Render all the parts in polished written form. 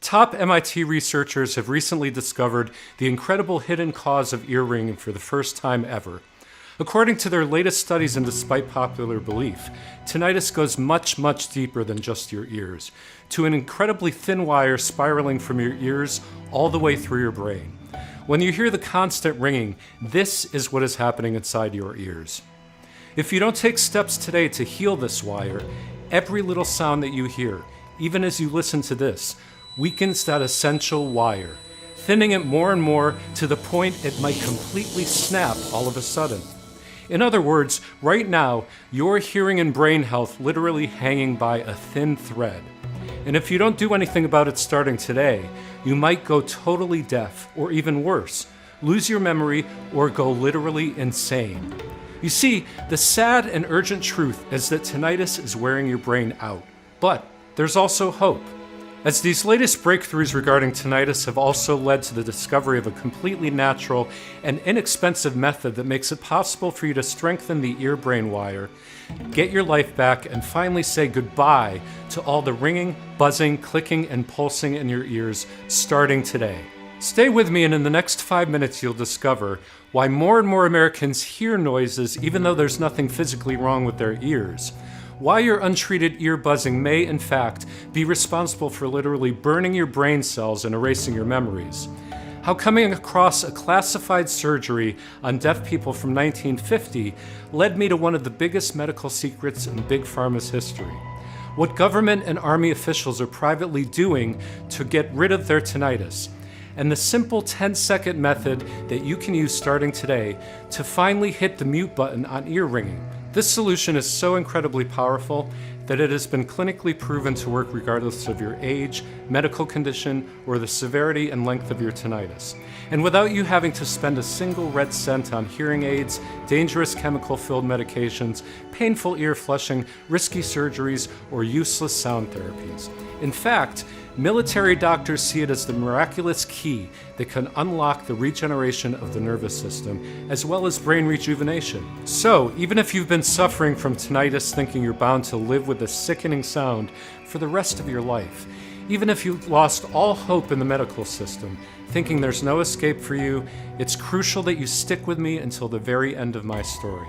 Top MIT researchers have recently discovered the incredible hidden cause of ear ringing for the first time ever. According to their latest studies, and despite popular belief, tinnitus goes much, much deeper than just your ears, to an incredibly thin wire spiraling from your ears all the way through your brain. When you hear the constant ringing, this is what is happening inside your ears. If you don't take steps today to heal this wire, every little sound that you hear, even as you listen to this, weakens that essential wire, thinning it more and more to the point it might completely snap all of a sudden. In other words, right now, your hearing and brain health literally hanging by a thin thread. And if you don't do anything about it starting today, you might go totally deaf, or even worse, lose your memory or go literally insane. You see, the sad and urgent truth is that tinnitus is wearing your brain out. But there's also hope. As these latest breakthroughs regarding tinnitus have also led to the discovery of a completely natural and inexpensive method that makes it possible for you to strengthen the ear-brain wire, get your life back, and finally say goodbye to all the ringing, buzzing, clicking, and pulsing in your ears starting today. Stay with me, and in the next 5 minutes you'll discover why more and more Americans hear noises even though there's nothing physically wrong with their ears. Why your untreated ear buzzing may, in fact, be responsible for literally burning your brain cells and erasing your memories. How coming across a classified surgery on deaf people from 1950 led me to one of the biggest medical secrets in Big Pharma's history. What government and army officials are privately doing to get rid of their tinnitus. And the simple 10-second method that you can use starting today to finally hit the mute button on ear ringing. This solution is so incredibly powerful that it has been clinically proven to work regardless of your age, medical condition, or the severity and length of your tinnitus. And without you having to spend a single red cent on hearing aids, dangerous chemical-filled medications, painful ear flushing, risky surgeries, or useless sound therapies. In fact, military doctors see it as the miraculous key that can unlock the regeneration of the nervous system, as well as brain rejuvenation. So, even if you've been suffering from tinnitus thinking you're bound to live with a sickening sound for the rest of your life, even if you've lost all hope in the medical system, thinking there's no escape for you, it's crucial that you stick with me until the very end of my story.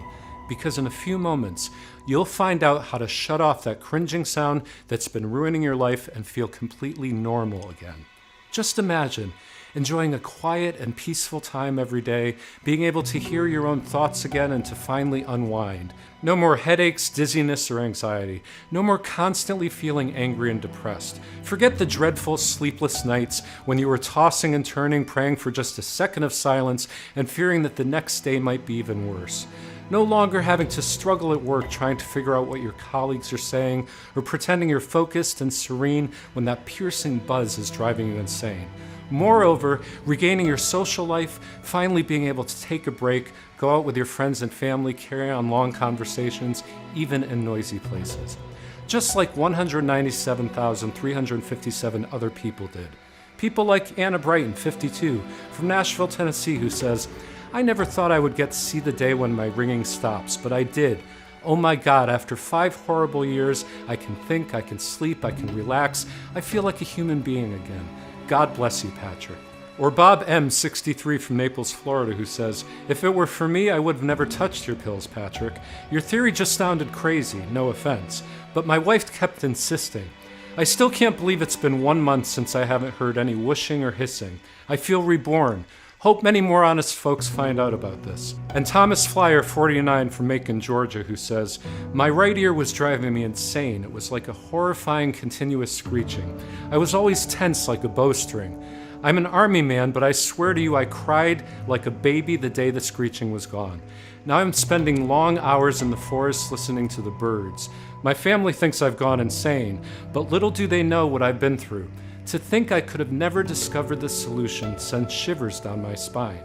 Because in a few moments, you'll find out how to shut off that cringing sound that's been ruining your life and feel completely normal again. Just imagine enjoying a quiet and peaceful time every day, being able to hear your own thoughts again and to finally unwind. No more headaches, dizziness, or anxiety. No more constantly feeling angry and depressed. Forget the dreadful sleepless nights when you were tossing and turning, praying for just a second of silence and fearing that the next day might be even worse. No longer having to struggle at work trying to figure out what your colleagues are saying or pretending you're focused and serene when that piercing buzz is driving you insane. Moreover, regaining your social life, finally being able to take a break, go out with your friends and family, carry on long conversations, even in noisy places. Just like 197,357 other people did. People like Anna Brighton, 52, from Nashville, Tennessee, who says, "I never thought I would get to see the day when my ringing stops, but I did. Oh my God, after 5 horrible years, I can think, I can sleep, I can relax. I feel like a human being again. God bless you, Patrick." Or Bob M., 63, from Naples, Florida, who says, "If it were for me, I would have never touched your pills, Patrick. Your theory just sounded crazy, no offense, but my wife kept insisting. I still can't believe it's been 1 month since I haven't heard any whooshing or hissing. I feel reborn. Hope many more honest folks find out about this." And Thomas Flyer, 49, from Macon, Georgia, who says, "My right ear was driving me insane. It was like a horrifying continuous screeching. I was always tense like a bowstring. I'm an army man, but I swear to you I cried like a baby the day the screeching was gone. Now I'm spending long hours in the forest listening to the birds. My family thinks I've gone insane, but little do they know what I've been through. To think I could have never discovered this solution sends shivers down my spine."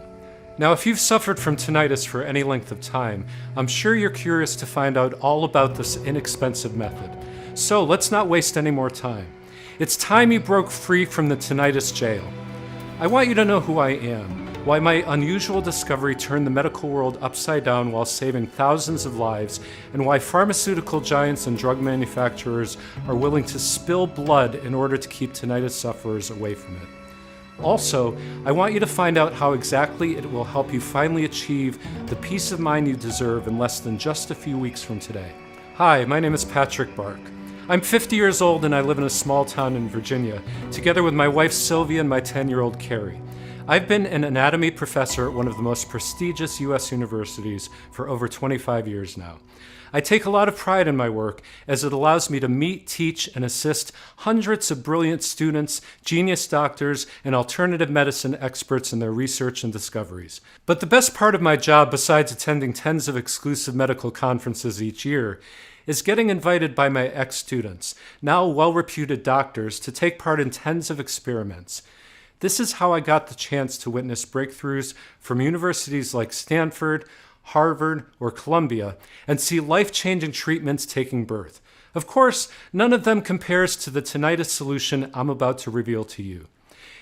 Now, if you've suffered from tinnitus for any length of time, I'm sure you're curious to find out all about this inexpensive method. So let's not waste any more time. It's time you broke free from the tinnitus jail. I want you to know who I am. why my unusual discovery turned the medical world upside down while saving thousands of lives, and why pharmaceutical giants and drug manufacturers are willing to spill blood in order to keep tinnitus sufferers away from it. Also, I want you to find out how exactly it will help you finally achieve the peace of mind you deserve in less than just a few weeks from today. Hi, my name is Patrick Bark. I'm 50 years old and I live in a small town in Virginia, together with my wife Sylvia and my 10-year-old Carrie. I've been an anatomy professor at one of the most prestigious U.S. universities for over 25 years now. I take a lot of pride in my work as it allows me to meet, teach, and assist hundreds of brilliant students, genius doctors, and alternative medicine experts in their research and discoveries. But the best part of my job, besides attending tens of exclusive medical conferences each year, is getting invited by my ex-students, now well-reputed doctors, to take part in tens of experiments. This is how I got the chance to witness breakthroughs from universities like Stanford, Harvard, or Columbia, and see life-changing treatments taking birth. Of course, none of them compares to the tinnitus solution I'm about to reveal to you.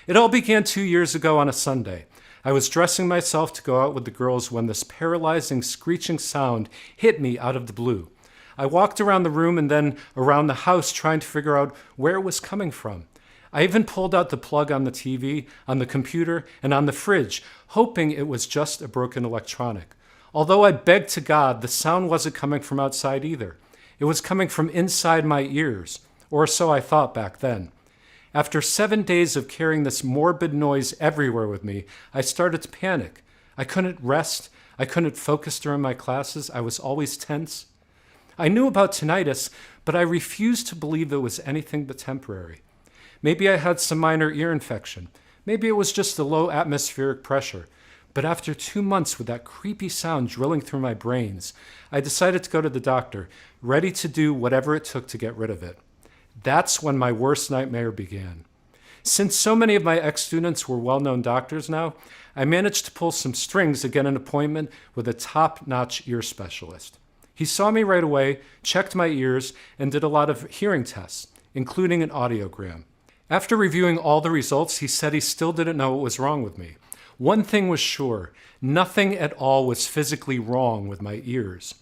It all began 2 years ago on a Sunday. I was dressing myself to go out with the girls when this paralyzing, screeching sound hit me out of the blue. I walked around the room and then around the house trying to figure out where it was coming from. I even pulled out the plug on the TV, on the computer, and on the fridge, hoping it was just a broken electronic. Although I begged to God, the sound wasn't coming from outside either. It was coming from inside my ears, or so I thought back then. After 7 days of carrying this morbid noise everywhere with me, I started to panic. I couldn't rest. I couldn't focus during my classes. I was always tense. I knew about tinnitus, but I refused to believe it was anything but temporary. Maybe I had some minor ear infection. Maybe it was just the low atmospheric pressure. But after 2 months with that creepy sound drilling through my brains, I decided to go to the doctor, ready to do whatever it took to get rid of it. That's when my worst nightmare began. Since so many of my ex-students were well-known doctors now, I managed to pull some strings to get an appointment with a top-notch ear specialist. He saw me right away, checked my ears, and did a lot of hearing tests, including an audiogram. After reviewing all the results, he said he still didn't know what was wrong with me. One thing was sure, nothing at all was physically wrong with my ears.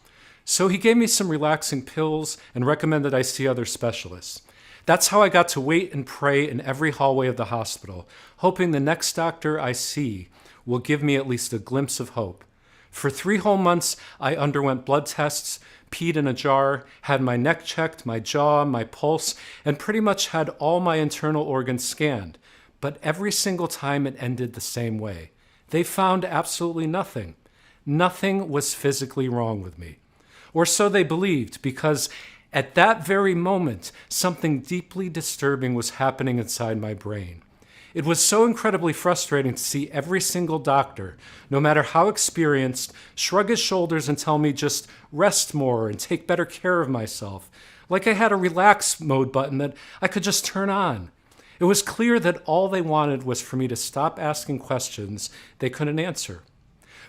So he gave me some relaxing pills and recommended I see other specialists. That's how I got to wait and pray in every hallway of the hospital, hoping the next doctor I see will give me at least a glimpse of hope. For 3 whole months, I underwent blood tests, peed in a jar, had my neck checked, my jaw, my pulse, and pretty much had all my internal organs scanned. But every single time it ended the same way. They found absolutely nothing. Nothing was physically wrong with me. Or so they believed, because at that very moment, something deeply disturbing was happening inside my brain. It was so incredibly frustrating to see every single doctor, no matter how experienced, shrug his shoulders and tell me just rest more and take better care of myself, like I had a relax mode button that I could just turn on. It was clear that all they wanted was for me to stop asking questions they couldn't answer.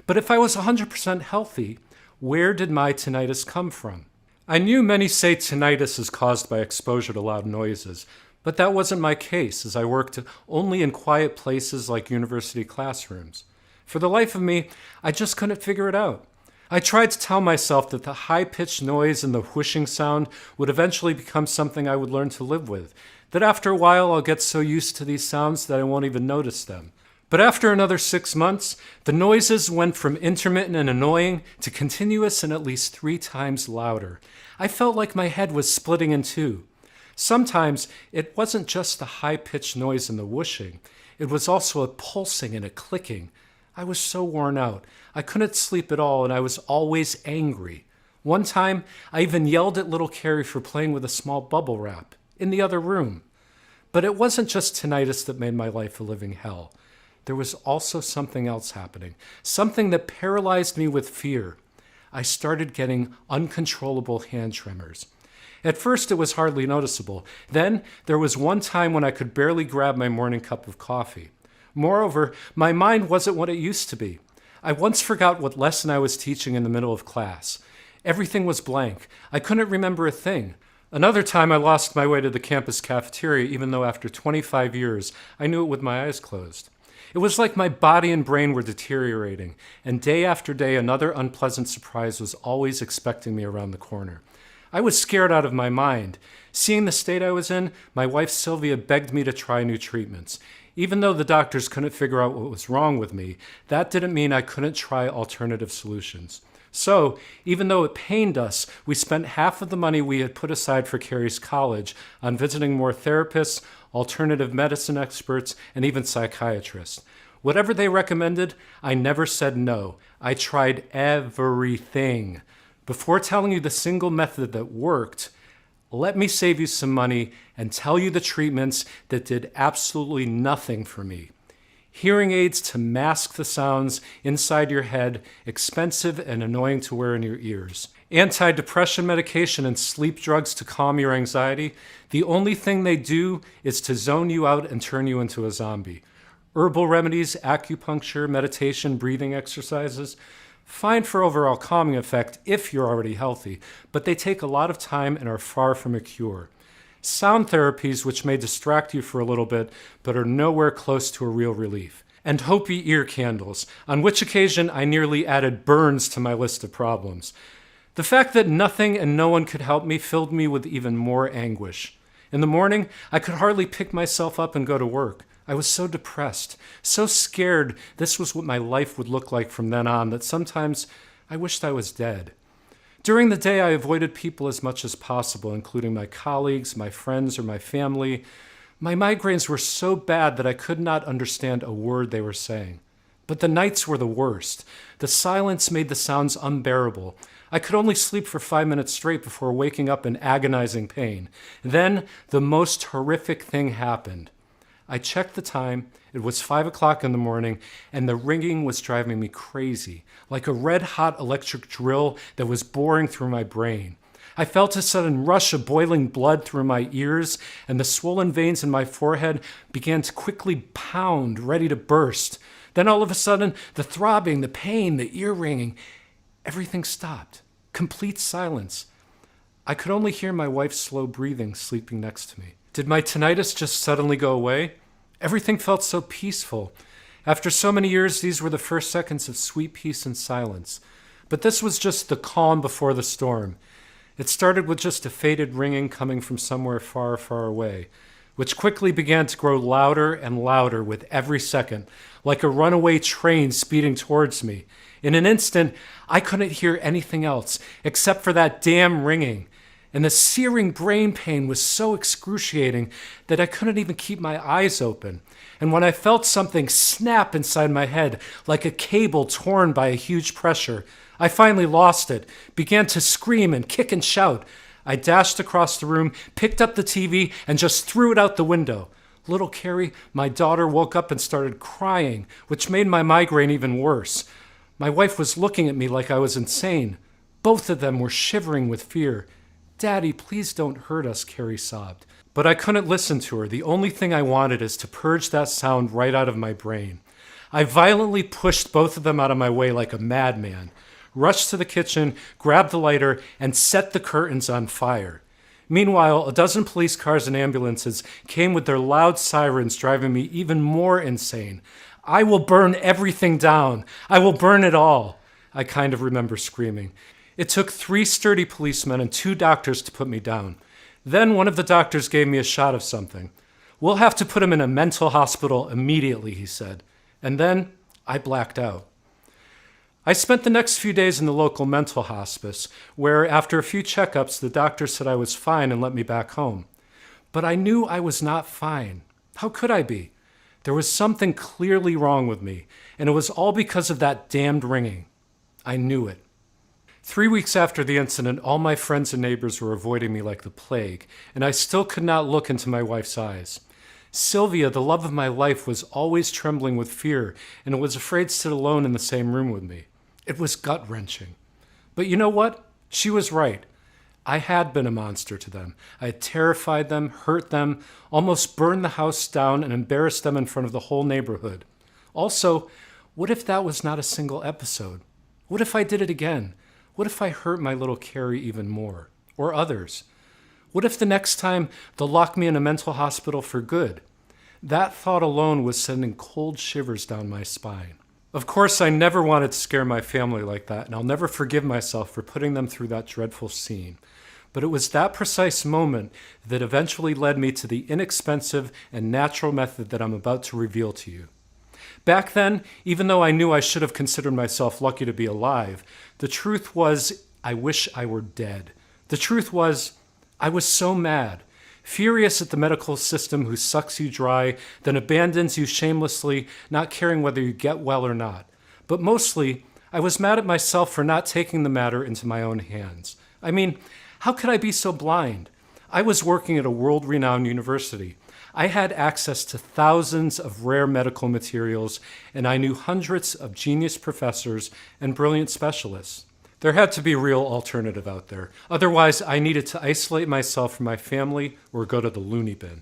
But if I was 100% healthy, where did my tinnitus come from? I knew many say tinnitus is caused by exposure to loud noises, but that wasn't my case, as I worked only in quiet places like university classrooms. For the life of me, I just couldn't figure it out. I tried to tell myself that the high-pitched noise and the whooshing sound would eventually become something I would learn to live with, that after a while I'll get so used to these sounds that I won't even notice them. But after another 6 months, the noises went from intermittent and annoying to continuous and at least 3 times louder. I felt like my head was splitting in two. Sometimes it wasn't just the high-pitched noise and the whooshing. It was also a pulsing and a clicking. I was so worn out. I couldn't sleep at all, and I was always angry. One time, I even yelled at little Carrie for playing with a small bubble wrap in the other room. But it wasn't just tinnitus that made my life a living hell. There was also something else happening, something that paralyzed me with fear. I started getting uncontrollable hand tremors. At first, it was hardly noticeable. Then, there was one time when I could barely grab my morning cup of coffee. Moreover, my mind wasn't what it used to be. I once forgot what lesson I was teaching in the middle of class. Everything was blank. I couldn't remember a thing. Another time, I lost my way to the campus cafeteria, even though after 25 years, I knew it with my eyes closed. It was like my body and brain were deteriorating, and day after day another unpleasant surprise was always expecting me around the corner. I was scared out of my mind. Seeing the state I was in, my wife Sylvia begged me to try new treatments. Even though the doctors couldn't figure out what was wrong with me, that didn't mean I couldn't try alternative solutions. So, even though it pained us, we spent half of the money we had put aside for Carrie's college on visiting more therapists, alternative medicine experts, and even psychiatrists. Whatever they recommended, I never said no. I tried everything. Before telling you the single method that worked, let me save you some money and tell you the treatments that did absolutely nothing for me. Hearing aids to mask the sounds inside your head, expensive and annoying to wear in your ears. Antidepressant medication and sleep drugs to calm your anxiety, the only thing they do is to zone you out and turn you into a zombie. Herbal remedies, acupuncture, meditation, breathing exercises, fine for overall calming effect if you're already healthy, but they take a lot of time and are far from a cure. Sound therapies, which may distract you for a little bit, but are nowhere close to a real relief. And Hopi ear candles, on which occasion I nearly added burns to my list of problems. The fact that nothing and no one could help me filled me with even more anguish. In the morning, I could hardly pick myself up and go to work. I was so depressed, so scared this was what my life would look like from then on that sometimes I wished I was dead. During the day, I avoided people as much as possible, including my colleagues, my friends, or my family. My migraines were so bad that I could not understand a word they were saying. But the nights were the worst. The silence made the sounds unbearable. I could only sleep for 5 minutes straight before waking up in agonizing pain. Then, the most horrific thing happened. I checked the time. It was 5 o'clock in the morning, and the ringing was driving me crazy, like a red-hot electric drill that was boring through my brain. I felt a sudden rush of boiling blood through my ears, and the swollen veins in my forehead began to quickly pound, ready to burst. Then all of a sudden, the throbbing, the pain, the ear ringing, everything stopped. Complete silence. I could only hear my wife's slow breathing sleeping next to me. Did my tinnitus just suddenly go away? Everything felt so peaceful. After so many years, these were the first seconds of sweet peace and silence. But this was just the calm before the storm. It started with just a faded ringing coming from somewhere far, far away, which quickly began to grow louder and louder with every second, like a runaway train speeding towards me. In an instant, I couldn't hear anything else except for that damn ringing. And the searing brain pain was so excruciating that I couldn't even keep my eyes open. And when I felt something snap inside my head, like a cable torn by a huge pressure, I finally lost it, began to scream and kick and shout. I dashed across the room, picked up the TV, and just threw it out the window. Little Carrie, my daughter, woke up and started crying, which made my migraine even worse. My wife was looking at me like I was insane. Both of them were shivering with fear. "Daddy, please don't hurt us," Carrie sobbed. But I couldn't listen to her. The only thing I wanted is to purge that sound right out of my brain. I violently pushed both of them out of my way like a madman, rushed to the kitchen, grabbed the lighter, and set the curtains on fire. Meanwhile, a dozen police cars and ambulances came with their loud sirens, driving me even more insane. "I will burn everything down. I will burn it all," I kind of remember screaming. It took 3 sturdy policemen and 2 doctors to put me down. Then one of the doctors gave me a shot of something. "We'll have to put him in a mental hospital immediately," he said. And then I blacked out. I spent the next few days in the local mental hospice, where after a few checkups, the doctor said I was fine and let me back home. But I knew I was not fine. How could I be? There was something clearly wrong with me, and it was all because of that damned ringing. I knew it. 3 weeks after the incident, all my friends and neighbors were avoiding me like the plague, and I still could not look into my wife's eyes. Sylvia, the love of my life, was always trembling with fear and was afraid to sit alone in the same room with me. It was gut-wrenching. But you know what? She was right. I had been a monster to them. I had terrified them, hurt them, almost burned the house down, and embarrassed them in front of the whole neighborhood. Also, what if that was not a single episode? What if I did it again? What if I hurt my little Carrie even more? Or others? What if the next time they'll lock me in a mental hospital for good? That thought alone was sending cold shivers down my spine. Of course, I never wanted to scare my family like that, and I'll never forgive myself for putting them through that dreadful scene. But it was that precise moment that eventually led me to the inexpensive and natural method that I'm about to reveal to you. Back then, even though I knew I should have considered myself lucky to be alive, the truth was I wish I were dead. The truth was I was so mad, furious at the medical system who sucks you dry, then abandons you shamelessly, not caring whether you get well or not. But mostly, I was mad at myself for not taking the matter into my own hands. I mean, how could I be so blind? I was working at a world-renowned university. I had access to thousands of rare medical materials, and I knew hundreds of genius professors and brilliant specialists. There had to be a real alternative out there. Otherwise, I needed to isolate myself from my family or go to the loony bin.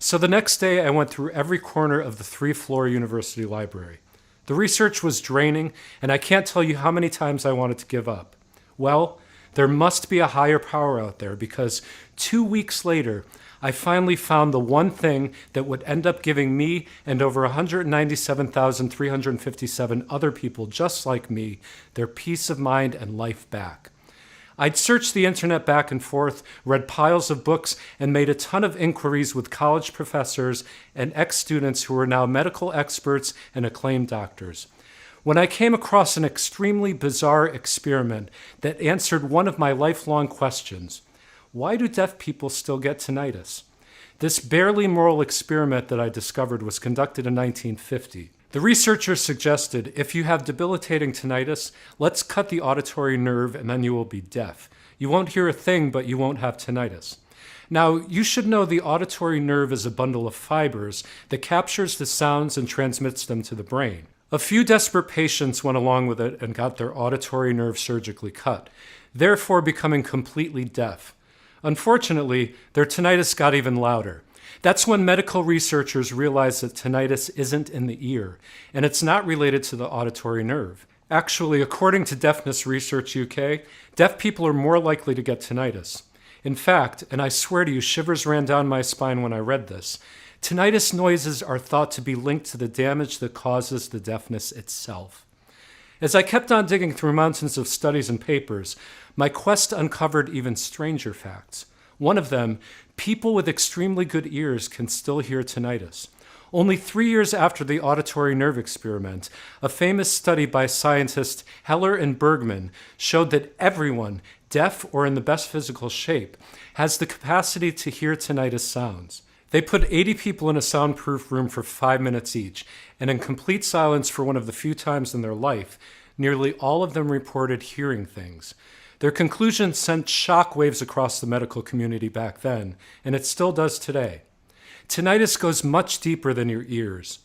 So the next day, I went through every corner of the 3-floor university library. The research was draining, and I can't tell you how many times I wanted to give up. Well, there must be a higher power out there, because 2 weeks later, I finally found the one thing that would end up giving me and over 197,357 other people just like me their peace of mind and life back. I'd searched the internet back and forth, read piles of books, and made a ton of inquiries with college professors and ex-students who are now medical experts and acclaimed doctors. When I came across an extremely bizarre experiment that answered one of my lifelong questions: why do deaf people still get tinnitus? This barely moral experiment that I discovered was conducted in 1950. The researchers suggested, if you have debilitating tinnitus, let's cut the auditory nerve and then you will be deaf. You won't hear a thing, but you won't have tinnitus. Now, you should know the auditory nerve is a bundle of fibers that captures the sounds and transmits them to the brain. A few desperate patients went along with it and got their auditory nerve surgically cut, therefore becoming completely deaf. Unfortunately, their tinnitus got even louder. That's when medical researchers realized that tinnitus isn't in the ear, and it's not related to the auditory nerve. Actually, according to Deafness Research UK, deaf people are more likely to get tinnitus. In fact, and I swear to you, shivers ran down my spine when I read this, tinnitus noises are thought to be linked to the damage that causes the deafness itself. As I kept on digging through mountains of studies and papers, my quest uncovered even stranger facts. One of them, people with extremely good ears can still hear tinnitus. Only 3 years after the auditory nerve experiment, a famous study by scientists Heller and Bergman showed that everyone, deaf or in the best physical shape, has the capacity to hear tinnitus sounds. They put 80 people in a soundproof room for 5 minutes each, and in complete silence for one of the few times in their life, nearly all of them reported hearing things. Their conclusions sent shockwaves across the medical community back then, and it still does today. Tinnitus goes much deeper than your ears.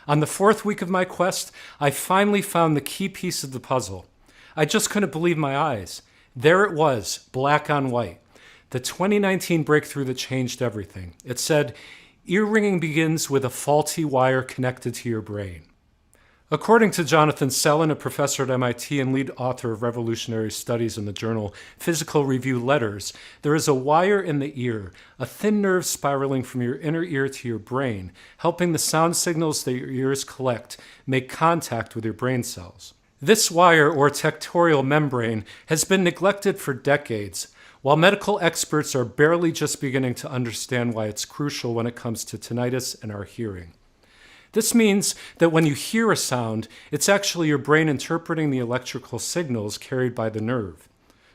On the 4th week of my quest, I finally found the key piece of the puzzle. I just couldn't believe my eyes. There it was, black on white. The 2019 breakthrough that changed everything. It said, ear ringing begins with a faulty wire connected to your brain. According to Jonathan Selin, a professor at MIT and lead author of revolutionary studies in the journal Physical Review Letters, there is a wire in the ear, a thin nerve spiraling from your inner ear to your brain, helping the sound signals that your ears collect make contact with your brain cells. This wire, or tectorial membrane, has been neglected for decades, while medical experts are barely just beginning to understand why it's crucial when it comes to tinnitus and our hearing. This means that when you hear a sound, it's actually your brain interpreting the electrical signals carried by the nerve.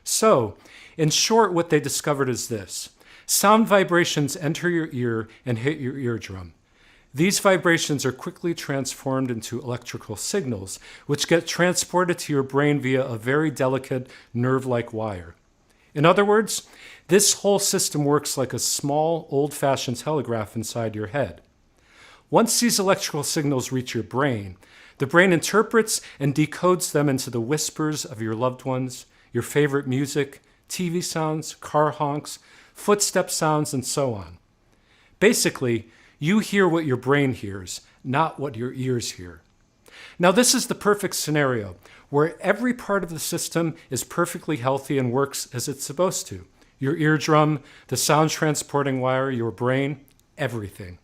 So, in short, what they discovered is this. Sound vibrations enter your ear and hit your eardrum. These vibrations are quickly transformed into electrical signals, which get transported to your brain via a very delicate nerve-like wire. In other words, this whole system works like a small, old-fashioned telegraph inside your head. Once these electrical signals reach your brain, the brain interprets and decodes them into the whispers of your loved ones, your favorite music, TV sounds, car honks, footstep sounds, and so on. Basically, you hear what your brain hears, not what your ears hear. Now, this is the perfect scenario where every part of the system is perfectly healthy and works as it's supposed to. Your eardrum, the sound transporting wire, your brain, everything.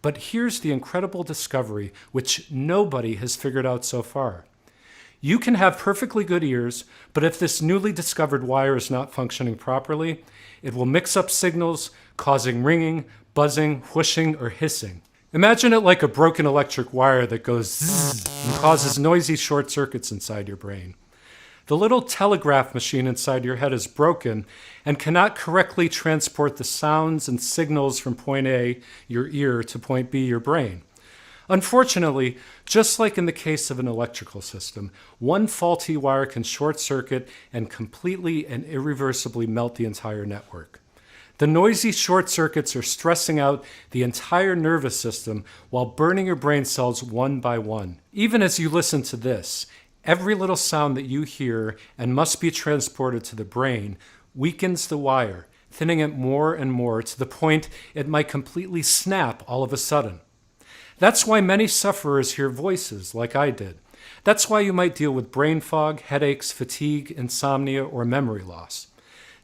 But here's the incredible discovery, which nobody has figured out so far. You can have perfectly good ears, but if this newly discovered wire is not functioning properly, it will mix up signals, causing ringing, buzzing, whooshing, or hissing. Imagine it like a broken electric wire that goes zzz and causes noisy short circuits inside your brain. The little telegraph machine inside your head is broken and cannot correctly transport the sounds and signals from point A, your ear, to point B, your brain. Unfortunately, just like in the case of an electrical system, one faulty wire can short circuit and completely and irreversibly melt the entire network. The noisy short circuits are stressing out the entire nervous system while burning your brain cells one by one. Even as you listen to this, every little sound that you hear and must be transported to the brain weakens the wire, thinning it more and more to the point it might completely snap all of a sudden. That's why many sufferers hear voices like I did. That's why you might deal with brain fog, headaches, fatigue, insomnia, or memory loss.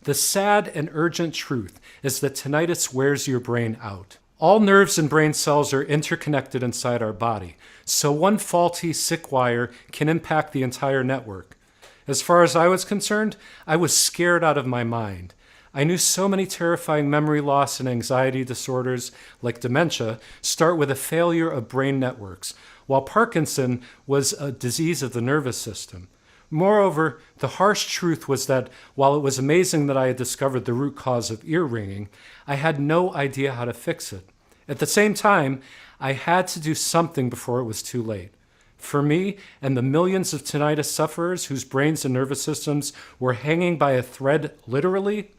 The sad and urgent truth is that tinnitus wears your brain out. All nerves and brain cells are interconnected inside our body, so one faulty, sick wire can impact the entire network. As far as I was concerned, I was scared out of my mind. I knew so many terrifying memory loss and anxiety disorders, like dementia, start with a failure of brain networks, while Parkinson was a disease of the nervous system. Moreover, the harsh truth was that while it was amazing that I had discovered the root cause of ear ringing, I had no idea how to fix it. At the same time, I had to do something before it was too late. For me and the millions of tinnitus sufferers whose brains and nervous systems were hanging by a thread literally,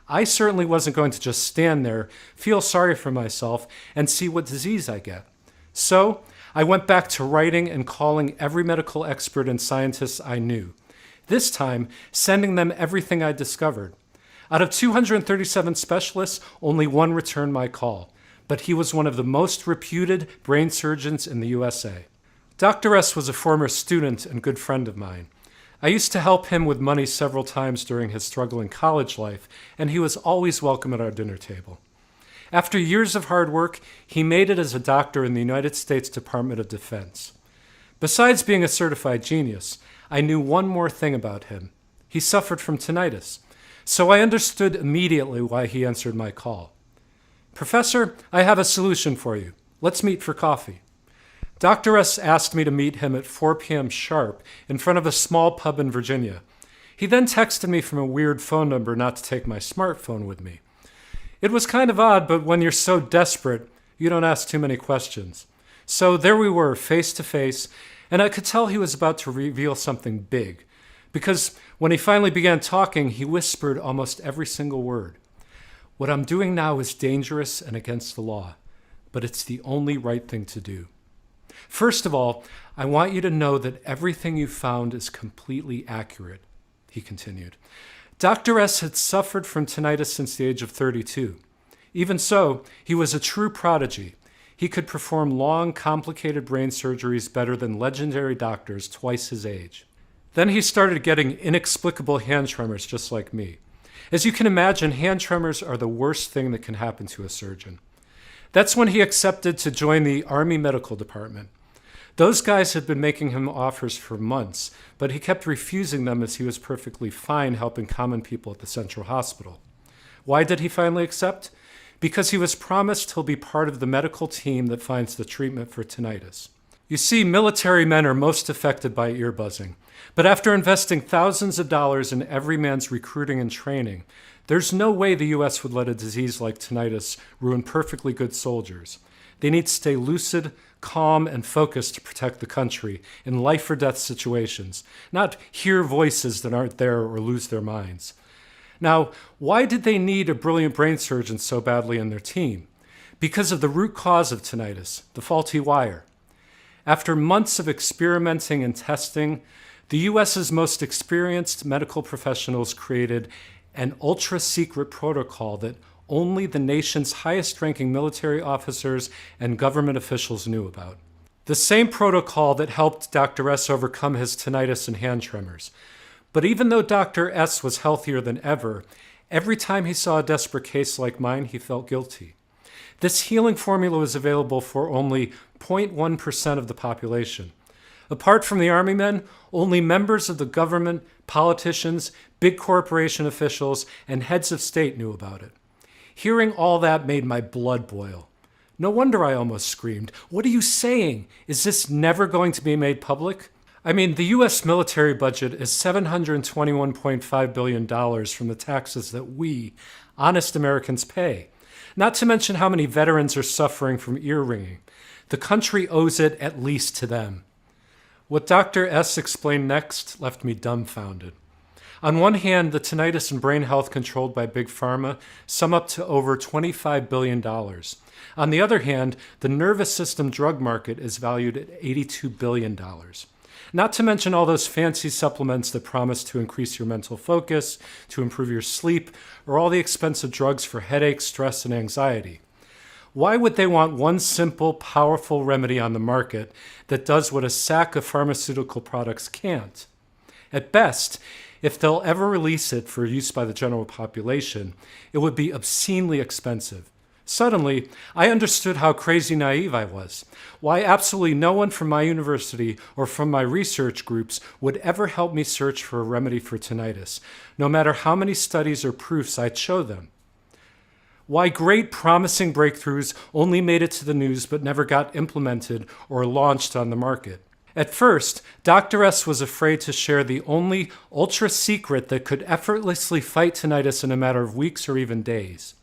I certainly wasn't going to just stand there, feel sorry for myself, and see what disease I get. So I went back to writing and calling every medical expert and scientist I knew, this time sending them everything I discovered. Out of 237 specialists, only one returned my call, but he was one of the most reputed brain surgeons in the USA. Dr. S was a former student and good friend of mine. I used to help him with money several times during his struggling college life, and he was always welcome at our dinner table. After years of hard work, he made it as a doctor in the United States Department of Defense. Besides being a certified genius, I knew one more thing about him. He suffered from tinnitus, so I understood immediately why he answered my call. "Professor, I have a solution for you. Let's meet for coffee." Dr. S asked me to meet him at 4 p.m. sharp in front of a small pub in Virginia. He then texted me from a weird phone number not to take my smartphone with me. It was kind of odd, but when you're so desperate, you don't ask too many questions. So there we were, face to face, and I could tell he was about to reveal something big, because when he finally began talking, he whispered almost every single word. "What I'm doing now is dangerous and against the law, but it's the only right thing to do. First of all, I want you to know that everything you found is completely accurate," he continued. Dr. S had suffered from tinnitus since the age of 32. Even so, he was a true prodigy. He could perform long, complicated brain surgeries better than legendary doctors twice his age. Then he started getting inexplicable hand tremors just like me. As you can imagine, hand tremors are the worst thing that can happen to a surgeon. That's when he accepted to join the Army Medical Department. Those guys had been making him offers for months, but he kept refusing them as he was perfectly fine helping common people at the Central Hospital. Why did he finally accept? Because he was promised he'll be part of the medical team that finds the treatment for tinnitus. You see, military men are most affected by ear buzzing, but after investing thousands of dollars in every man's recruiting and training, there's no way the U.S. would let a disease like tinnitus ruin perfectly good soldiers. They need to stay lucid, calm, and focused to protect the country in life-or-death situations, not hear voices that aren't there or lose their minds. Now, why did they need a brilliant brain surgeon so badly in their team? Because of the root cause of tinnitus, the faulty wire. After months of experimenting and testing, the U.S.'s most experienced medical professionals created an ultra-secret protocol that only the nation's highest-ranking military officers and government officials knew about. The same protocol that helped Dr. S overcome his tinnitus and hand tremors. But even though Dr. S was healthier than ever, every time he saw a desperate case like mine, he felt guilty. This healing formula was available for only 0.1% of the population. Apart from the army men, only members of the government, politicians, big corporation officials, and heads of state knew about it. Hearing all that made my blood boil. No wonder I almost screamed. What are you saying? Is this never going to be made public? I mean, the U.S. military budget is $721.5 billion from the taxes that we, honest Americans, pay. Not to mention how many veterans are suffering from ear ringing. The country owes it at least to them. What Dr. S. explained next left me dumbfounded. On one hand, the tinnitus and brain health controlled by Big Pharma sum up to over $25 billion. On the other hand, the nervous system drug market is valued at $82 billion. Not to mention all those fancy supplements that promise to increase your mental focus, to improve your sleep, or all the expensive drugs for headaches, stress, and anxiety. Why would they want one simple, powerful remedy on the market that does what a sack of pharmaceutical products can't? At best, if they'll ever release it for use by the general population, it would be obscenely expensive. Suddenly, I understood how crazy naive I was. Why absolutely no one from my university or from my research groups would ever help me search for a remedy for tinnitus, no matter how many studies or proofs I'd show them. Why great promising breakthroughs only made it to the news but never got implemented or launched on the market. At first, Dr. S was afraid to share the only ultra secret that could effortlessly fight tinnitus in a matter of weeks or even days.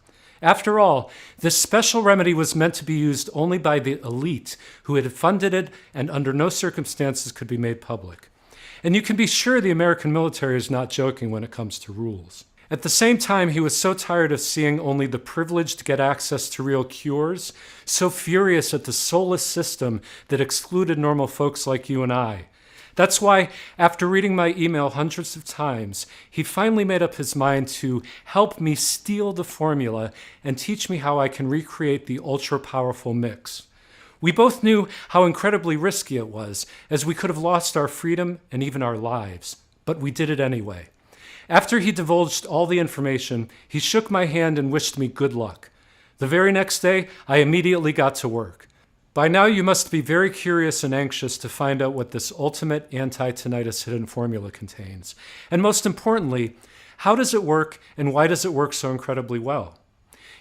After all, this special remedy was meant to be used only by the elite who had funded it and under no circumstances could be made public. And you can be sure the American military is not joking when it comes to rules. At the same time, he was so tired of seeing only the privileged get access to real cures, so furious at the soulless system that excluded normal folks like you and I. That's why, after reading my email hundreds of times, he finally made up his mind to help me steal the formula and teach me how I can recreate the ultra-powerful mix. We both knew how incredibly risky it was, as we could have lost our freedom and even our lives. But we did it anyway. After he divulged all the information, he shook my hand and wished me good luck. The very next day, I immediately got to work. By now, you must be very curious and anxious to find out what this ultimate anti-tinnitus hidden formula contains. And most importantly, how does it work and why does it work so incredibly well?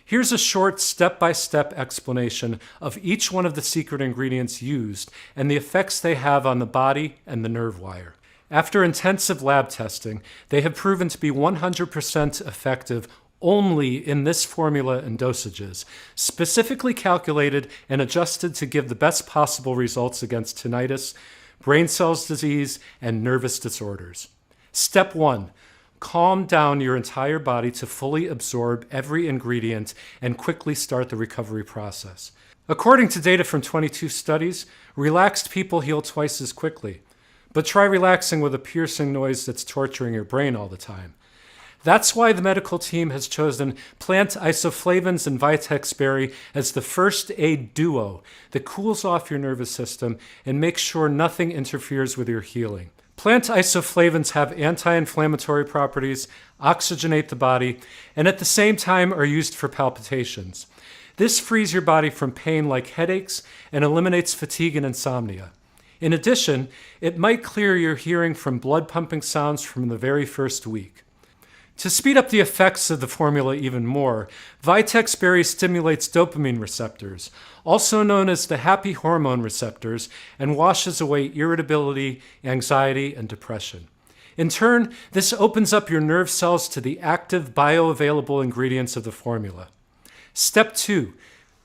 Here's a short step-by-step explanation of each one of the secret ingredients used and the effects they have on the body and the nerve wire. After intensive lab testing, they have proven to be 100% effective only in this formula and dosages, specifically calculated and adjusted to give the best possible results against tinnitus, brain cells disease, and nervous disorders. Step 1. Calm down your entire body to fully absorb every ingredient and quickly start the recovery process. According to data from 22 studies, relaxed people heal twice as quickly. But try relaxing with a piercing noise that's torturing your brain all the time. That's why the medical team has chosen plant isoflavones and Vitex berry as the first aid duo that cools off your nervous system and makes sure nothing interferes with your healing. Plant isoflavones have anti-inflammatory properties, oxygenate the body, and at the same time are used for palpitations. This frees your body from pain like headaches and eliminates fatigue and insomnia. In addition, it might clear your hearing from blood pumping sounds from the very first week. To speed up the effects of the formula even more, Vitex berry stimulates dopamine receptors, also known as the happy hormone receptors, and washes away irritability, anxiety, and depression. In turn, this opens up your nerve cells to the active bioavailable ingredients of the formula. Step 2.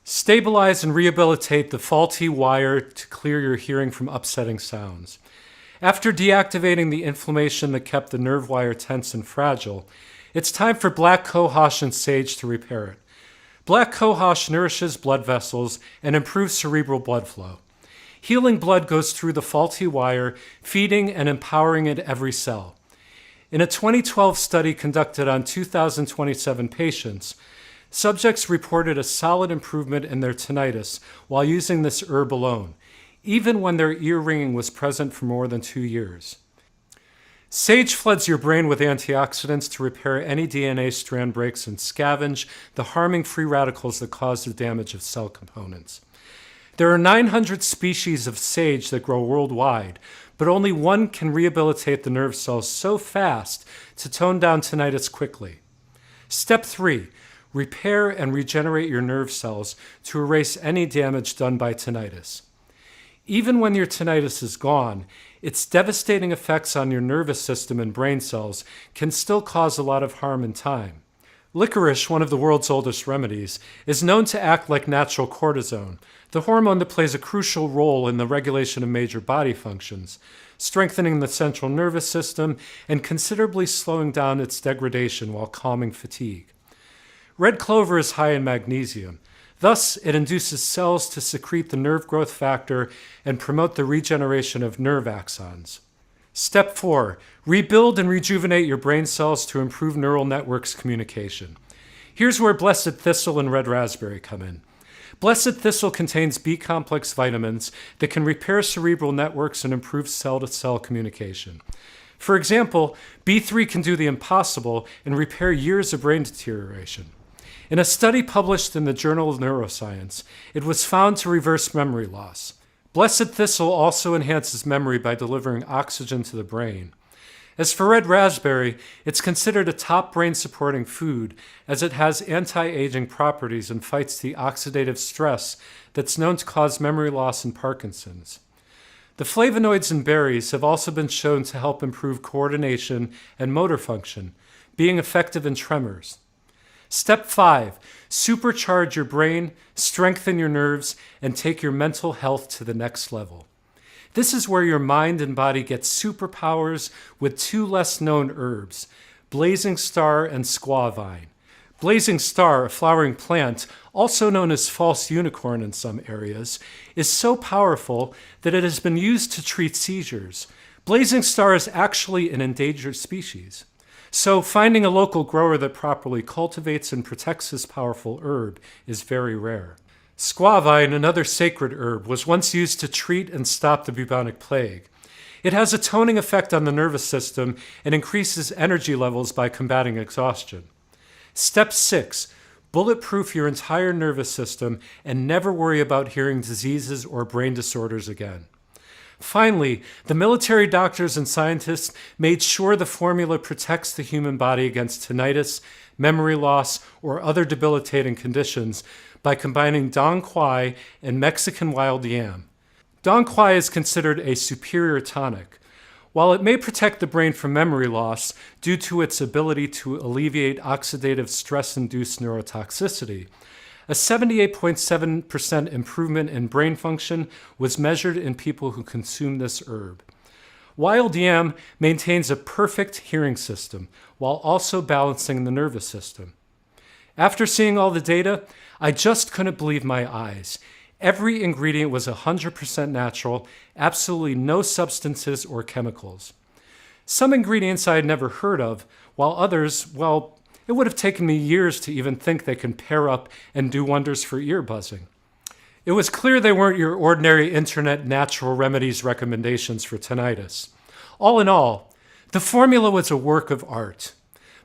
Stabilize and rehabilitate the faulty wire to clear your hearing from upsetting sounds. After deactivating the inflammation that kept the nerve wire tense and fragile, it's time for black cohosh and sage to repair it. Black cohosh nourishes blood vessels and improves cerebral blood flow. Healing blood goes through the faulty wire, feeding and empowering it every cell. In a 2012 study conducted on 2,027 patients, subjects reported a solid improvement in their tinnitus while using this herb alone, even when their ear ringing was present for more than 2 years. Sage floods your brain with antioxidants to repair any DNA strand breaks and scavenge the harming free radicals that cause the damage of cell components. There are 900 species of sage that grow worldwide, but only one can rehabilitate the nerve cells so fast to tone down tinnitus quickly. Step 3. Repair and regenerate your nerve cells to erase any damage done by tinnitus. Even when your tinnitus is gone, its devastating effects on your nervous system and brain cells can still cause a lot of harm in time. Licorice, one of the world's oldest remedies, is known to act like natural cortisone, the hormone that plays a crucial role in the regulation of major body functions, strengthening the central nervous system and considerably slowing down its degradation while calming fatigue. Red clover is high in magnesium. Thus, it induces cells to secrete the nerve growth factor and promote the regeneration of nerve axons. Step 4. Rebuild and rejuvenate your brain cells to improve neural networks communication. Here's where blessed thistle and red raspberry come in. Blessed thistle contains B-complex vitamins that can repair cerebral networks and improve cell-to-cell communication. For example, B3 can do the impossible and repair years of brain deterioration. In a study published in the Journal of Neuroscience, it was found to reverse memory loss. Blessed thistle also enhances memory by delivering oxygen to the brain. As for red raspberry, it's considered a top brain-supporting food as it has anti-aging properties and fights the oxidative stress that's known to cause memory loss and Parkinson's. The flavonoids in berries have also been shown to help improve coordination and motor function, being effective in tremors. Step 5. Supercharge your brain, strengthen your nerves, and take your mental health to the next level. This is where your mind and body get superpowers with two less-known herbs, blazing star and squaw vine. Blazing star, a flowering plant, also known as false unicorn in some areas, is so powerful that it has been used to treat seizures. Blazing star is actually an endangered species. So finding a local grower that properly cultivates and protects this powerful herb is very rare. Squaw vine, another sacred herb, was once used to treat and stop the bubonic plague. It has a toning effect on the nervous system and increases energy levels by combating exhaustion. Step 6. Bulletproof your entire nervous system and never worry about hearing diseases or brain disorders again. Finally, the military doctors and scientists made sure the formula protects the human body against tinnitus, memory loss, or other debilitating conditions by combining dong quai and Mexican wild yam. Dong quai is considered a superior tonic. While it may protect the brain from memory loss due to its ability to alleviate oxidative stress-induced neurotoxicity, a 78.7% improvement in brain function was measured in people who consume this herb. Wild yam maintains a perfect hearing system while also balancing the nervous system. After seeing all the data, I just couldn't believe my eyes. Every ingredient was 100% natural, absolutely no substances or chemicals. Some ingredients I had never heard of, while others, well, it would have taken me years to even think they can pair up and do wonders for ear buzzing. It was clear they weren't your ordinary internet natural remedies recommendations for tinnitus. All in all, the formula was a work of art.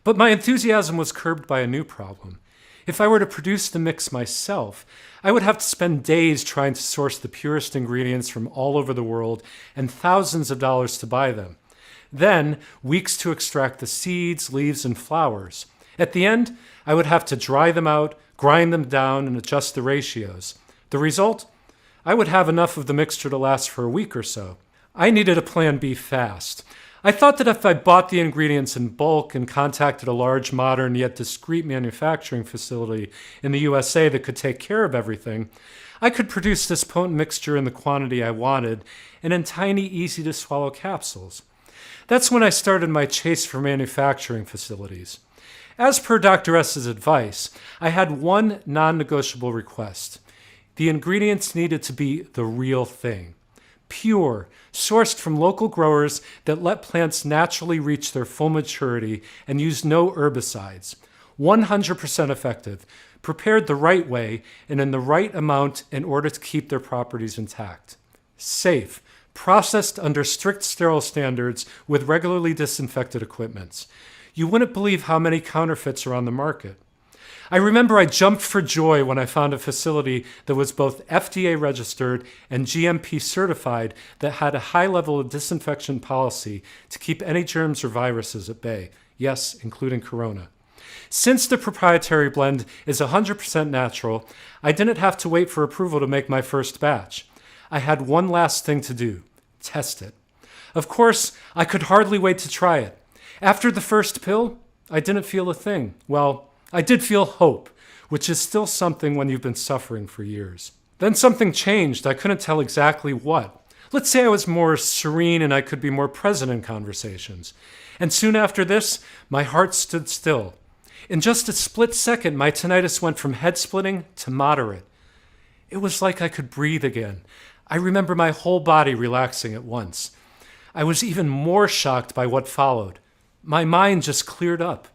But my enthusiasm was curbed by a new problem. If I were to produce the mix myself, I would have to spend days trying to source the purest ingredients from all over the world and thousands of dollars to buy them. Then, weeks to extract the seeds, leaves, and flowers. At the end, I would have to dry them out, grind them down, and adjust the ratios. The result? I would have enough of the mixture to last for a week or so. I needed a plan B fast. I thought that if I bought the ingredients in bulk and contacted a large, modern, yet discreet manufacturing facility in the USA that could take care of everything, I could produce this potent mixture in the quantity I wanted and in tiny, easy-to-swallow capsules. That's when I started my chase for manufacturing facilities. As per Dr. S's advice, I had one non-negotiable request. The ingredients needed to be the real thing. Pure, sourced from local growers that let plants naturally reach their full maturity and use no herbicides. 100% effective, prepared the right way and in the right amount in order to keep their properties intact. Safe, processed under strict sterile standards with regularly disinfected equipments. You wouldn't believe how many counterfeits are on the market. I remember I jumped for joy when I found a facility that was both FDA registered and GMP certified that had a high level of disinfection policy to keep any germs or viruses at bay. Yes, including corona. Since the proprietary blend is 100% natural, I didn't have to wait for approval to make my first batch. I had one last thing to do: test it. Of course, I could hardly wait to try it. After the first pill, I didn't feel a thing. Well, I did feel hope, which is still something when you've been suffering for years. Then something changed. I couldn't tell exactly what. Let's say I was more serene and I could be more present in conversations. And soon after this, my heart stood still. In just a split second, my tinnitus went from head splitting to moderate. It was like I could breathe again. I remember my whole body relaxing at once. I was even more shocked by what followed. My mind just cleared up.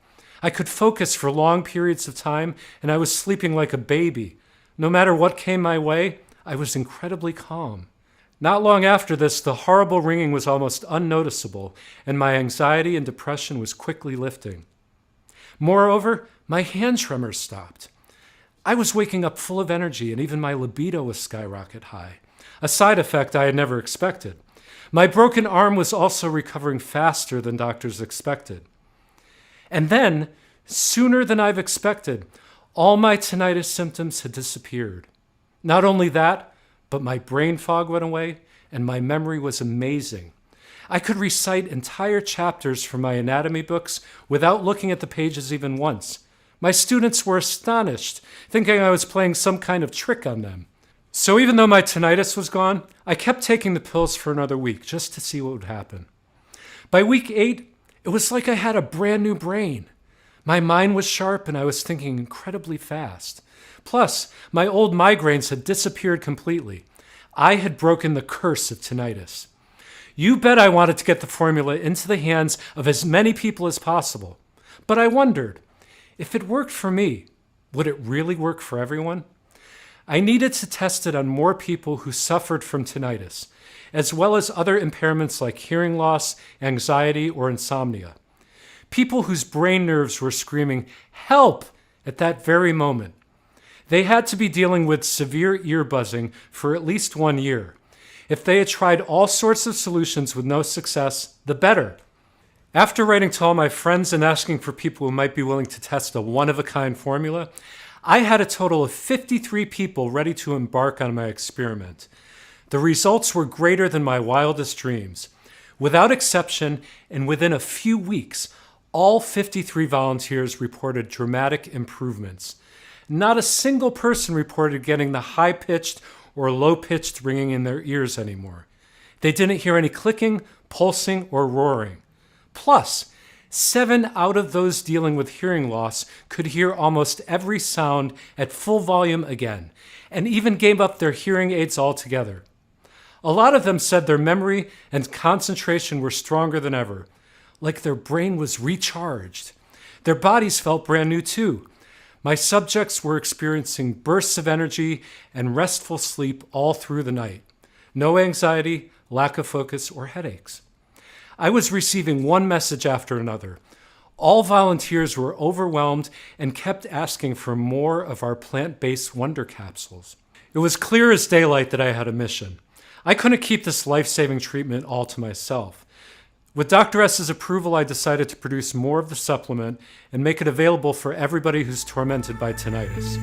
I could focus for long periods of time, and I was sleeping like a baby. No matter what came my way, I was incredibly calm. Not long after this, the horrible ringing was almost unnoticeable, and my anxiety and depression was quickly lifting. Moreover, my hand tremors stopped. I was waking up full of energy, and even my libido was skyrocket high, a side effect I had never expected. My broken arm was also recovering faster than doctors expected. And then, sooner than I've expected, all my tinnitus symptoms had disappeared. Not only that, but my brain fog went away, and my memory was amazing. I could recite entire chapters from my anatomy books without looking at the pages even once. My students were astonished, thinking I was playing some kind of trick on them. So even though my tinnitus was gone, I kept taking the pills for another week just to see what would happen. By week 8, it was like I had a brand new brain. My mind was sharp and I was thinking incredibly fast. Plus, my old migraines had disappeared completely. I had broken the curse of tinnitus. You bet I wanted to get the formula into the hands of as many people as possible. But I wondered, if it worked for me, would it really work for everyone? I needed to test it on more people who suffered from tinnitus, as well as other impairments like hearing loss, anxiety, or insomnia. People whose brain nerves were screaming, "Help!" at that very moment. They had to be dealing with severe ear buzzing for at least 1 year. If they had tried all sorts of solutions with no success, the better. After writing to all my friends and asking for people who might be willing to test a one-of-a-kind formula, I had a total of 53 people ready to embark on my experiment. The results were greater than my wildest dreams. Without exception, and within a few weeks, all 53 volunteers reported dramatic improvements. Not a single person reported getting the high-pitched or low-pitched ringing in their ears anymore. They didn't hear any clicking, pulsing, or roaring. Plus, 7 out of those dealing with hearing loss could hear almost every sound at full volume again, and even gave up their hearing aids altogether. A lot of them said their memory and concentration were stronger than ever, like their brain was recharged. Their bodies felt brand new too. My subjects were experiencing bursts of energy and restful sleep all through the night. No anxiety, lack of focus, or headaches. I was receiving one message after another. All volunteers were overwhelmed and kept asking for more of our plant-based wonder capsules. It was clear as daylight that I had a mission. I couldn't keep this life-saving treatment all to myself. With Dr. S's approval, I decided to produce more of the supplement and make it available for everybody who's tormented by tinnitus.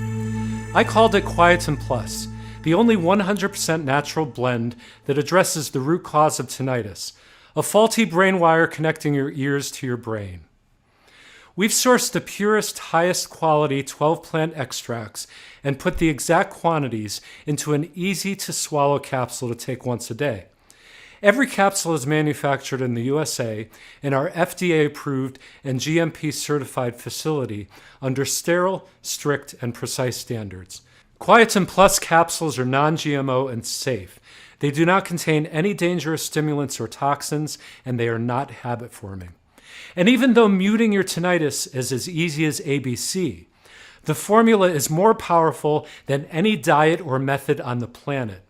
I called it Quietum Plus, the only 100% natural blend that addresses the root cause of tinnitus, a faulty brain wire connecting your ears to your brain. We've sourced the purest, highest quality 12 plant extracts and put the exact quantities into an easy-to-swallow capsule to take once a day. Every capsule is manufactured in the USA in our FDA-approved and GMP-certified facility under sterile, strict, and precise standards. Quietum Plus capsules are non-GMO and safe. They do not contain any dangerous stimulants or toxins, and they are not habit-forming. And even though muting your tinnitus is as easy as ABC, the formula is more powerful than any diet or method on the planet.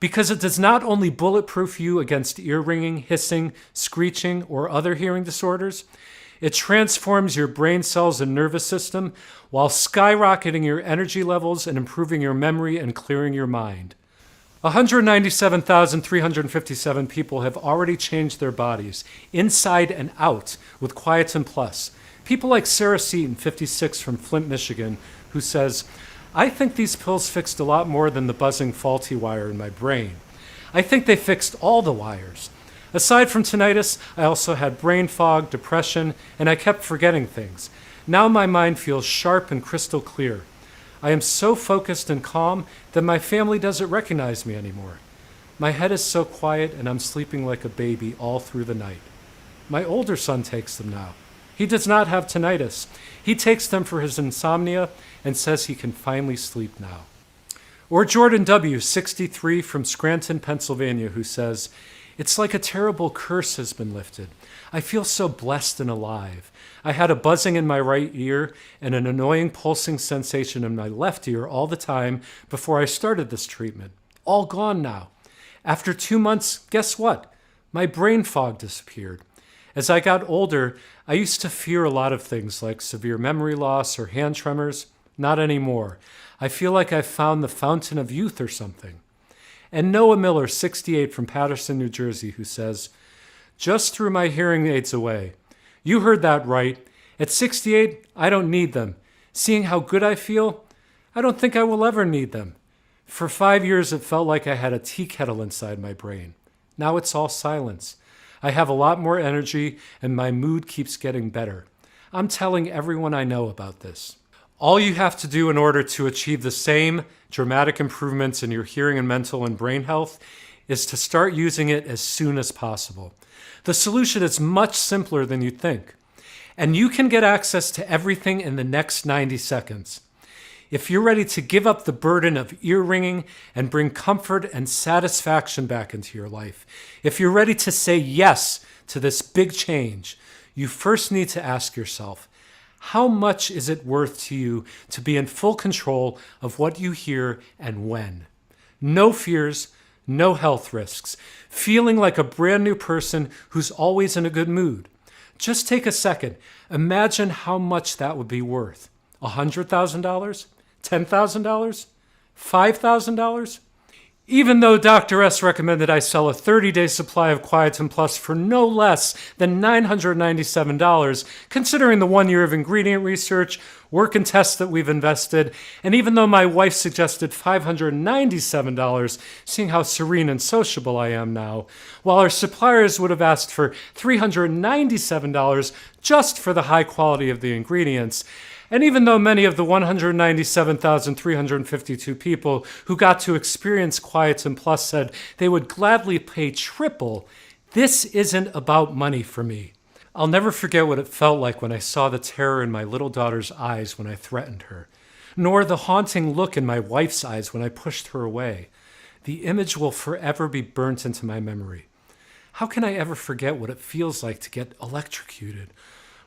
because it does not only bulletproof you against ear ringing, hissing, screeching, or other hearing disorders, it transforms your brain cells and nervous system while skyrocketing your energy levels and improving your memory and clearing your mind. 197,357 people have already changed their bodies, inside and out, with Quietum Plus. People like Sarah Seaton, 56, from Flint, Michigan, who says, I think these pills fixed a lot more than the buzzing faulty wire in my brain. I think they fixed all the wires. Aside from tinnitus, I also had brain fog, depression, and I kept forgetting things. Now my mind feels sharp and crystal clear. I am so focused and calm that my family doesn't recognize me anymore. My head is so quiet and I'm sleeping like a baby all through the night. My older son takes them now. He does not have tinnitus. He takes them for his insomnia and says he can finally sleep now. Or Jordan W., 63, from Scranton, Pennsylvania, who says, it's like a terrible curse has been lifted. I feel so blessed and alive. I had a buzzing in my right ear and an annoying pulsing sensation in my left ear all the time before I started this treatment. All gone now. After 2 months, guess what? My brain fog disappeared. As I got older, I used to fear a lot of things like severe memory loss or hand tremors. Not anymore. I feel like I've found the fountain of youth or something. And Noah Miller, 68, from Paterson, New Jersey, who says, just threw my hearing aids away. You heard that right. At 68, I don't need them. Seeing how good I feel, I don't think I will ever need them. For 5 years, it felt like I had a tea kettle inside my brain. Now it's all silence. I have a lot more energy, and my mood keeps getting better. I'm telling everyone I know about this. All you have to do in order to achieve the same dramatic improvements in your hearing and mental and brain health is to start using it as soon as possible. The solution is much simpler than you think, and you can get access to everything in the next 90 seconds. If you're ready to give up the burden of ear ringing and bring comfort and satisfaction back into your life, if you're ready to say yes to this big change, you first need to ask yourself, how much is it worth to you to be in full control of what you hear and when? No fears, no health risks, feeling like a brand new person who's always in a good mood. Just take a second. Imagine how much that would be worth. $100,000? $10,000? $5,000? Even though Dr. S recommended I sell a 30-day supply of Quietum Plus for no less than $997, considering the 1 year of ingredient research, work and tests that we've invested, and even though my wife suggested $597, seeing how serene and sociable I am now, while our suppliers would have asked for $397 just for the high quality of the ingredients, and even though many of the 197,352 people who got to experience Quietum Plus said they would gladly pay triple, this isn't about money for me. I'll never forget what it felt like when I saw the terror in my little daughter's eyes when I threatened her, nor the haunting look in my wife's eyes when I pushed her away. The image will forever be burnt into my memory. How can I ever forget what it feels like to get electrocuted?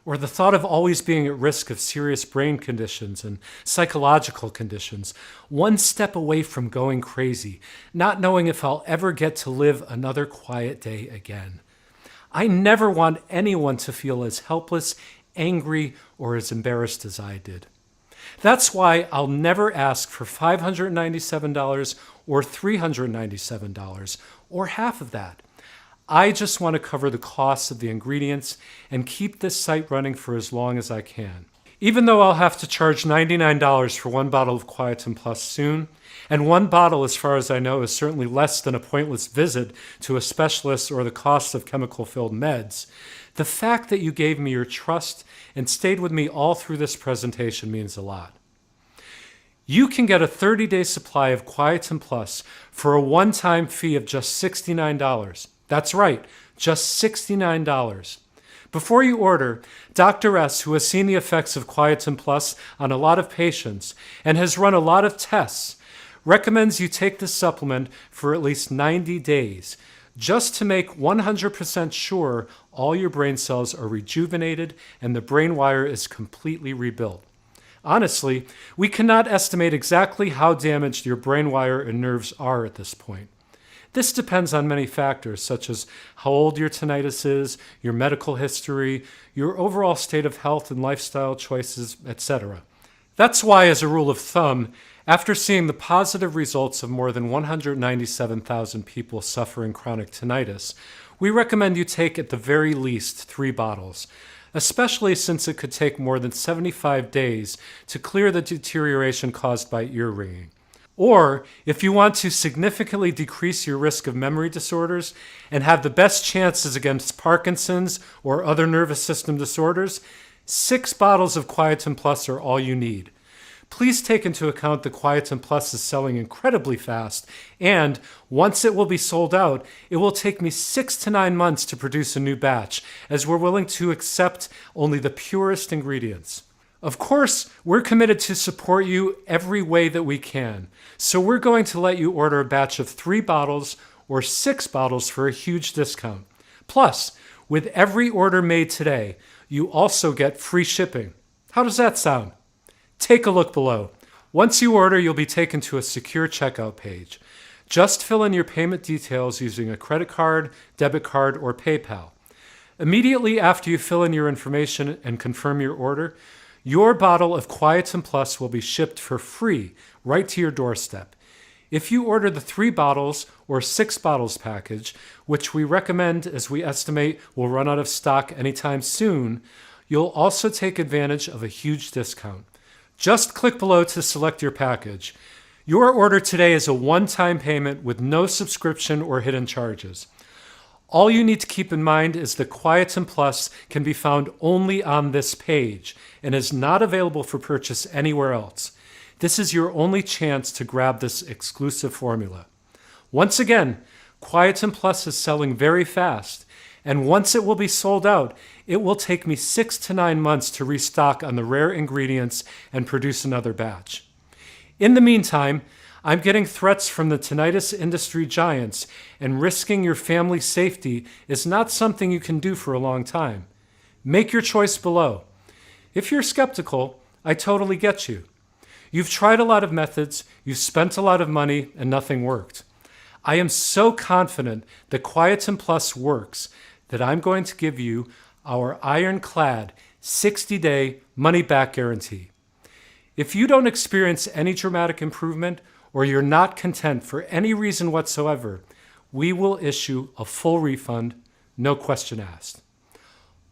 Or the thought of always being at risk of serious brain conditions and psychological conditions, one step away from going crazy, not knowing if I'll ever get to live another quiet day again. I never want anyone to feel as helpless, angry, or as embarrassed as I did. That's why I'll never ask for $597 or $397 or half of that. I just want to cover the costs of the ingredients and keep this site running for as long as I can. Even though I'll have to charge $99 for one bottle of Quietum Plus soon, and one bottle, as far as I know, is certainly less than a pointless visit to a specialist or the cost of chemical-filled meds, the fact that you gave me your trust and stayed with me all through this presentation means a lot. You can get a 30-day supply of Quietum Plus for a one-time fee of just $69. That's right, just $69. Before you order, Dr. S, who has seen the effects of Quietum Plus on a lot of patients and has run a lot of tests, recommends you take this supplement for at least 90 days, just to make 100% sure all your brain cells are rejuvenated and the brain wire is completely rebuilt. Honestly, we cannot estimate exactly how damaged your brain wire and nerves are at this point. This depends on many factors, such as how old your tinnitus is, your medical history, your overall state of health and lifestyle choices, etc. That's why, as a rule of thumb, after seeing the positive results of more than 197,000 people suffering chronic tinnitus, we recommend you take at the very least 3 bottles, especially since it could take more than 75 days to clear the deterioration caused by ear ringing. Or, if you want to significantly decrease your risk of memory disorders and have the best chances against Parkinson's or other nervous system disorders, 6 bottles of Quietum Plus are all you need. Please take into account that Quietum Plus is selling incredibly fast, and once it will be sold out, it will take me 6 to 9 months to produce a new batch, as we're willing to accept only the purest ingredients. Of course, we're committed to support you every way that we can, so we're going to let you order a batch of 3 bottles or 6 bottles for a huge discount. Plus, with every order made today, you also get free shipping. How does that sound? Take a look below. Once you order, you'll be taken to a secure checkout page. Just fill in your payment details using a credit card, debit card, or PayPal. Immediately after you fill in your information and confirm your order, your bottle of Quietum Plus will be shipped for free right to your doorstep. If you order the 3 bottles or 6 bottles package, which we recommend as we estimate will run out of stock anytime soon, you'll also take advantage of a huge discount. Just click below to select your package. Your order today is a one-time payment with no subscription or hidden charges. All you need to keep in mind is that Quietum Plus can be found only on this page and is not available for purchase anywhere else. This is your only chance to grab this exclusive formula. Once again, Quietum Plus is selling very fast, and once it will be sold out, it will take me 6 to 9 months to restock on the rare ingredients and produce another batch. In the meantime, I'm getting threats from the tinnitus industry giants, and risking your family's safety is not something you can do for a long time. Make your choice below. If you're skeptical, I totally get you. You've tried a lot of methods, you've spent a lot of money, and nothing worked. I am so confident that Quietum Plus works that I'm going to give you our ironclad 60-day money-back guarantee. If you don't experience any dramatic improvement or you're not content for any reason whatsoever, we will issue a full refund, no question asked.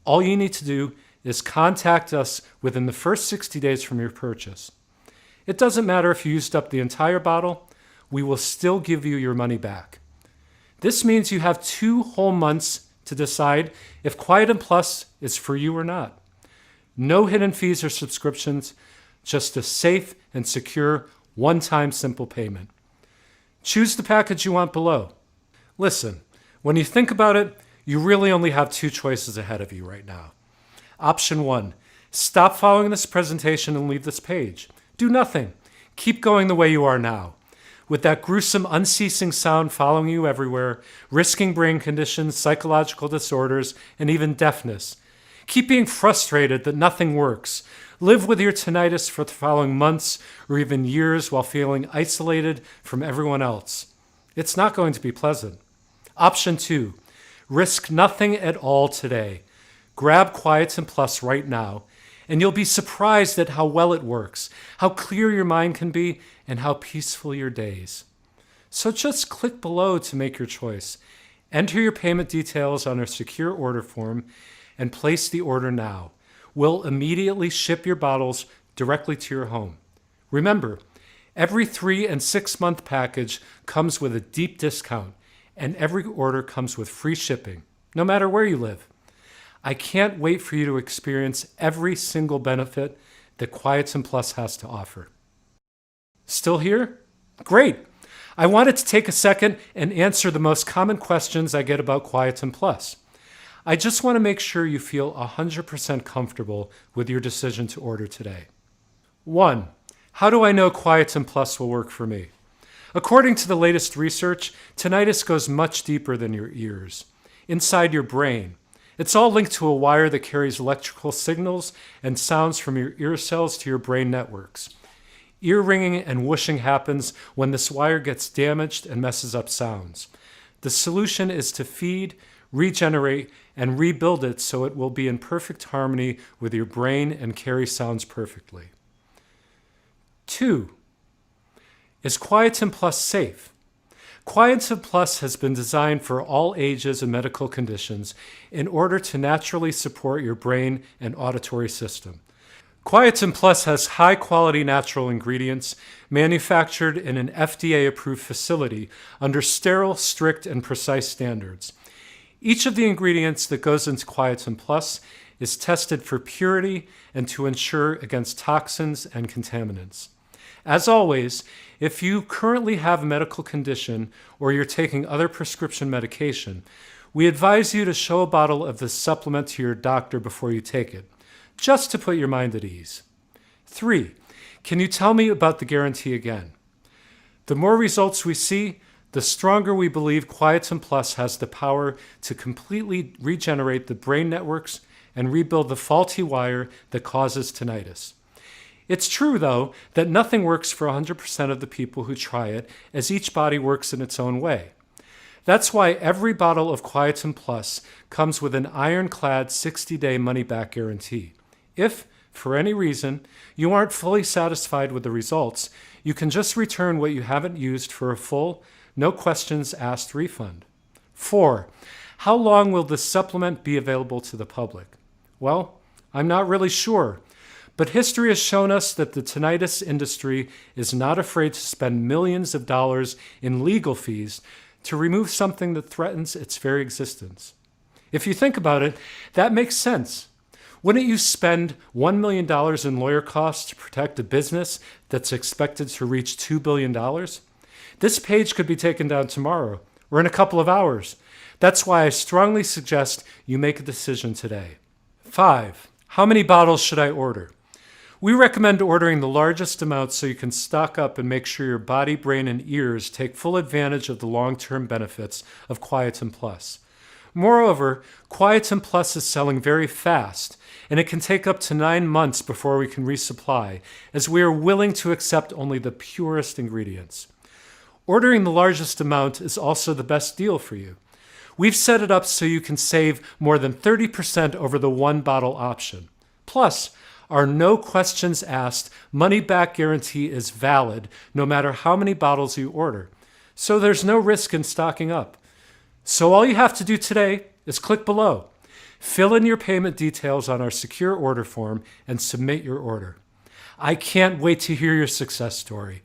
All you need to do is contact us within the first 60 days from your purchase. It doesn't matter if you used up the entire bottle, we will still give you your money back. This means you have 2 whole months to decide if Quietum Plus is for you or not. No hidden fees or subscriptions, just a safe and secure one-time simple payment. Choose the package you want below. Listen, when you think about it, you really only have 2 choices ahead of you right now. Option 1, stop following this presentation and leave this page. Do nothing. Keep going the way you are now, with that gruesome, unceasing sound following you everywhere, risking brain conditions, psychological disorders, and even deafness. Keep being frustrated that nothing works. Live with your tinnitus for the following months or even years while feeling isolated from everyone else. It's not going to be pleasant. Option 2, risk nothing at all today. Grab Quietum Plus right now, and you'll be surprised at how well it works, how clear your mind can be, and how peaceful your days. So just click below to make your choice. Enter your payment details on our secure order form and place the order now. We'll immediately ship your bottles directly to your home. Remember, every 3 and 6 month package comes with a deep discount, and every order comes with free shipping, no matter where you live. I can't wait for you to experience every single benefit that Quietum Plus has to offer. Still here? Great! I wanted to take a second and answer the most common questions I get about Quietum Plus. I just want to make sure you feel 100% comfortable with your decision to order today. 1. How do I know Quietum Plus will work for me? According to the latest research, tinnitus goes much deeper than your ears, inside your brain. It's all linked to a wire that carries electrical signals and sounds from your ear cells to your brain networks. Ear ringing and whooshing happens when this wire gets damaged and messes up sounds. The solution is to feed, regenerate, and rebuild it so it will be in perfect harmony with your brain and carry sounds perfectly. 2. Is Quietum Plus safe? Quietum Plus has been designed for all ages and medical conditions in order to naturally support your brain and auditory system. Quietum Plus has high-quality natural ingredients manufactured in an FDA-approved facility under sterile, strict, and precise standards. Each of the ingredients that goes into Quietum Plus is tested for purity and to ensure against toxins and contaminants. As always, if you currently have a medical condition or you're taking other prescription medication, we advise you to show a bottle of this supplement to your doctor before you take it, just to put your mind at ease. 3. Can you tell me about the guarantee again? The more results we see, the stronger we believe Quietum Plus has the power to completely regenerate the brain networks and rebuild the faulty wire that causes tinnitus. It's true, though, that nothing works for 100% of the people who try it, as each body works in its own way. That's why every bottle of Quietum Plus comes with an ironclad 60-day money-back guarantee. If, for any reason, you aren't fully satisfied with the results, you can just return what you haven't used for a full, no questions asked refund. 4. How long will this supplement be available to the public? Well, I'm not really sure. But history has shown us that the tinnitus industry is not afraid to spend millions of dollars in legal fees to remove something that threatens its very existence. If you think about it, that makes sense. Wouldn't you spend $1 million in lawyer costs to protect a business that's expected to reach $2 billion? This page could be taken down tomorrow or in a couple of hours. That's why I strongly suggest you make a decision today. 5. How many bottles should I order? We recommend ordering the largest amount so you can stock up and make sure your body, brain, and ears take full advantage of the long-term benefits of Quietum Plus. Moreover, Quietum Plus is selling very fast, and it can take up to 9 months before we can resupply, as we are willing to accept only the purest ingredients. Ordering the largest amount is also the best deal for you. We've set it up so you can save more than 30% over the one-bottle option. Plus, our no questions asked money-back guarantee is valid no matter how many bottles you order, so there's no risk in stocking up. So all you have to do today is click below, fill in your payment details on our secure order form, and submit your order. I can't wait to hear your success story.